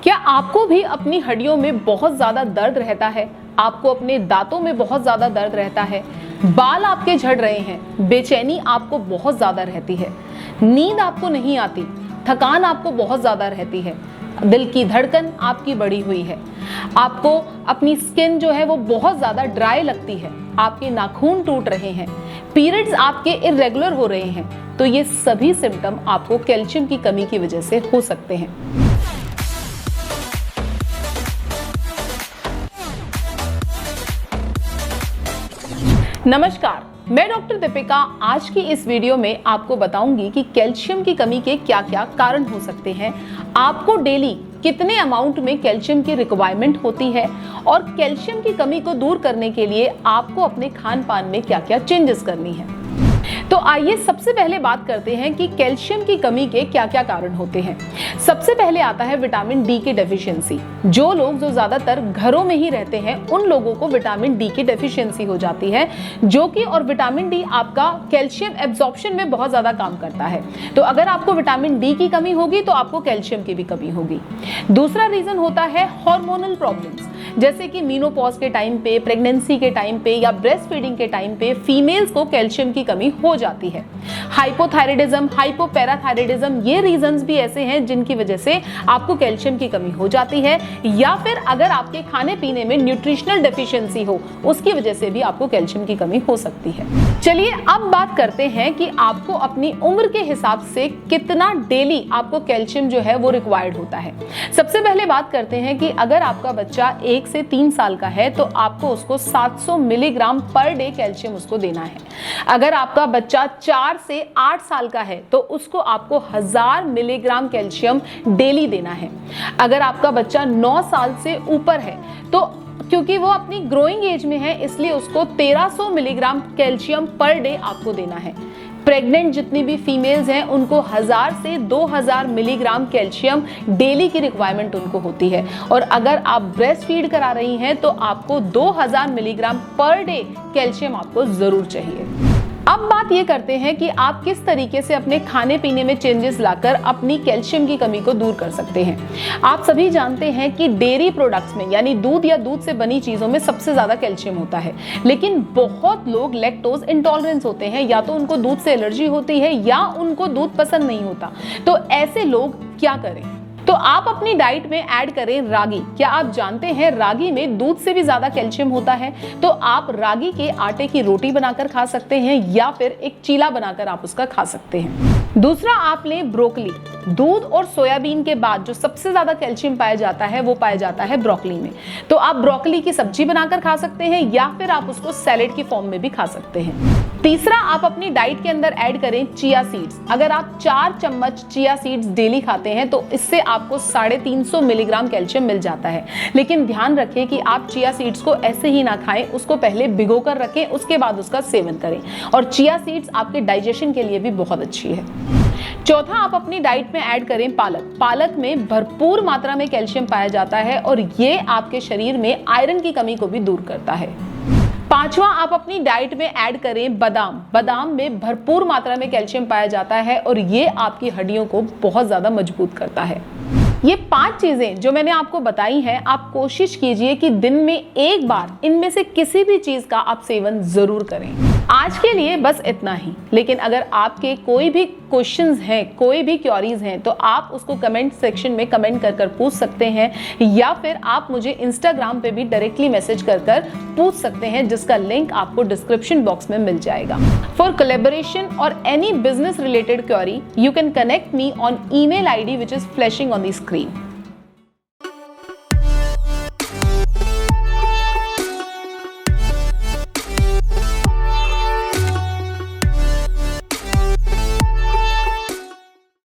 क्या आपको भी अपनी हड्डियों में बहुत ज़्यादा दर्द रहता है? आपको अपने दांतों में बहुत ज़्यादा दर्द रहता है? बाल आपके झड़ रहे हैं? बेचैनी आपको बहुत ज़्यादा रहती है? नींद आपको नहीं आती? थकान आपको बहुत ज़्यादा रहती है? दिल की धड़कन आपकी बढ़ी हुई है? आपको अपनी स्किन जो है वो बहुत ज़्यादा ड्राई लगती है? आपके नाखून टूट रहे हैं? पीरियड्स आपके इर्रेगुलर हो रहे हैं? तो ये सभी सिम्टम आपको कैल्शियम की कमी की वजह से हो सकते हैं। नमस्कार, मैं डॉक्टर दीपिका आज की इस वीडियो में आपको बताऊंगी कि कैल्शियम की कमी के क्या क्या कारण हो सकते हैं, आपको डेली कितने अमाउंट में कैल्शियम की रिक्वायरमेंट होती है और कैल्शियम की कमी को दूर करने के लिए आपको अपने खान पान में क्या क्या चेंजेस करनी है। तो आइए सबसे पहले बात करते हैं कि कैल्शियम की कमी के क्या क्या कारण होते हैं। सबसे पहले आता है विटामिन डी की डेफिशिएंसी। जो लोग जो ज्यादातर घरों में ही रहते हैं उन लोगों को विटामिन डी की डेफिशिएंसी हो जाती है, जो कि और विटामिन डी आपका कैल्शियम एब्जॉर्प्शन में बहुत ज्यादा काम करता है। तो अगर आपको विटामिन डी की कमी होगी तो आपको कैल्शियम की भी कमी होगी। दूसरा रीजन होता है हार्मोनल प्रॉब्लम्स, जैसे कि मीनोपॉज के टाइम पे, प्रेगनेंसी के टाइम पे या ब्रेस्ट फीडिंग के टाइम पे फीमेल्स को कैल्शियम की कमी हो जाती है। हाइपोथायराइडिज्म, हाइपोपैराथायराइडिज्म, ये रीजंस भी ऐसे हैं जिनकी वजह से आपको कैल्शियम की कमी हो जाती है, या फिर अगर आपके खाने पीने में न्यूट्रिशनल डेफिशिएंसी हो उसकी वजह से भी आपको कैल्शियम की कमी हो सकती है। चलिए अब बात करते हैं कि आपको अपनी उम्र के हिसाब से कितना डेली आपको कैल्शियम जो है वो रिक्वायर्ड होता है। सबसे पहले बात करते हैं कि अगर आपका बच्चा 1 से 3 साल का है तो आपको उसको 700 मिलीग्राम पर डे कैल्शियम उसको देना है। अगर आपका बच्चा 4 से 8 साल का है तो उसको आपको 1000 मिलीग्राम कैल्शियम डेली देना है। अगर आपका बच्चा 9 साल से ऊपर है तो क्योंकि वो अपनी ग्रोइंग एज में है इसलिए उसको 1300 मिलीग्राम कैल्शियम पर डे आपको देना है। प्रेग्नेंट जितनी भी फीमेल्स हैं उनको 1000 से 2000 मिलीग्राम कैल्शियम डेली की रिक्वायरमेंट उनको होती है, और अगर आप ब्रेस्ट फीड करा रही हैं तो आपको 2000 मिलीग्राम पर डे कैल्शियम आपको जरूर चाहिए। अब बात ये करते हैं कि आप किस तरीके से अपने खाने पीने में चेंजेस लाकर अपनी कैल्शियम की कमी को दूर कर सकते हैं। आप सभी जानते हैं कि डेयरी प्रोडक्ट्स में यानी दूध या दूध से बनी चीजों में सबसे ज्यादा कैल्शियम होता है, लेकिन बहुत लोग लैक्टोज इंटॉलरेंस होते हैं, या तो उनको दूध से एलर्जी होती है या उनको दूध पसंद नहीं होता। तो ऐसे लोग क्या करें? तो आप अपनी डाइट में ऐड करें रागी। क्या आप जानते हैं रागी में दूध से भी ज्यादा कैल्शियम होता है? तो आप रागी के आटे की रोटी बनाकर खा सकते हैं या फिर एक चीला बनाकर आप उसका खा सकते हैं। दूसरा आप लें ब्रोकली। दूध और सोयाबीन के बाद जो सबसे ज्यादा कैल्शियम पाया जाता है वो पाया जाता है ब्रोकली में। तो आप ब्रोकली की सब्जी बनाकर खा सकते हैं या फिर आप उसको सैलेड की फॉर्म में भी खा सकते हैं। तीसरा आप अपनी डाइट के अंदर ऐड करें चिया सीड्स। अगर आप 4 चम्मच चिया सीड्स डेली खाते हैं तो इससे आपको 350 मिलीग्राम कैल्शियम मिल जाता है। लेकिन ध्यान रखें कि आप चिया सीड्स को ऐसे ही ना खाएं, उसको पहले भिगो कर रखें, उसके बाद उसका सेवन करें। और चिया सीड्स आपके डाइजेशन के लिए भी बहुत अच्छी है। चौथा आप अपनी डाइट में ऐड करें पालक। पालक में भरपूर मात्रा में कैल्शियम पाया जाता है और ये आपके शरीर में आयरन की कमी को भी दूर करता है। पांचवा आप अपनी डाइट में ऐड करें बादाम। बादाम में भरपूर मात्रा में कैल्शियम पाया जाता है और ये आपकी हड्डियों को बहुत ज्यादा मजबूत करता है। ये 5 चीजें जो मैंने आपको बताई हैं, आप कोशिश कीजिए कि दिन में एक बार इनमें से किसी भी चीज का आप सेवन जरूर करें। आज के लिए बस इतना ही, लेकिन अगर आपके कोई भी क्वेश्चंस हैं, कोई भी क्वेरीज हैं तो आप उसको कमेंट सेक्शन में कमेंट कर पूछ सकते हैं, या फिर आप मुझे इंस्टाग्राम पे भी डायरेक्टली मैसेज कर पूछ सकते हैं, जिसका लिंक आपको डिस्क्रिप्शन बॉक्स में मिल जाएगा। फॉर कोलैबोरेशन और any business related query you can connect me on email ID which is flashing on the screen.